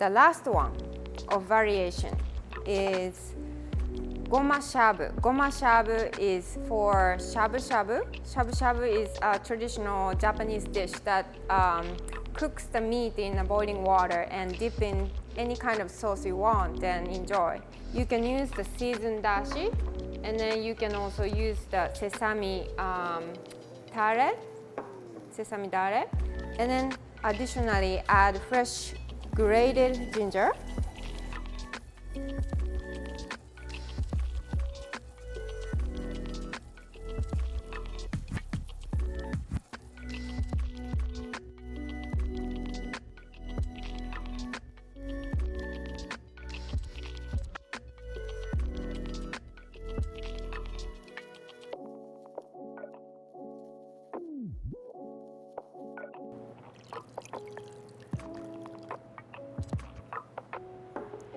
the last one of variation is Goma-shabu. Goma-shabu is for shabu-shabu. Shabu-shabu is a traditional Japanese dish that cooks the meat in a boiling water and dip in any kind of sauce you want and enjoy. You can use the seasoned dashi, and then you can also use the sesame dare, and then additionally add fresh grated ginger.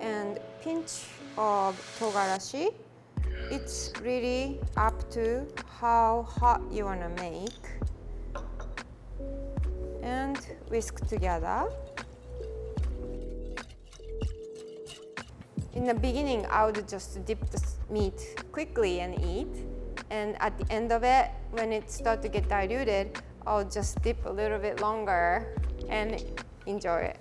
And pinch of togarashi. It's really up to how hot you want to make. And whisk together. In the beginning, I would just dip the meat quickly and eat. And at the end of it, when it starts to get diluted, I'll just dip a little bit longer and enjoy it.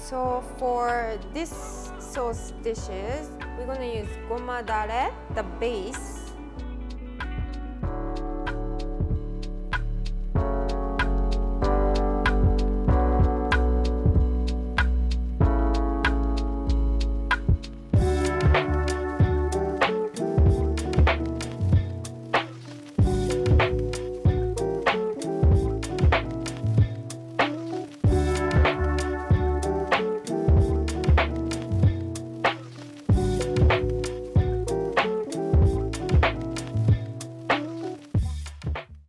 So for this sauce dishes, we're gonna use goma-dare, the base,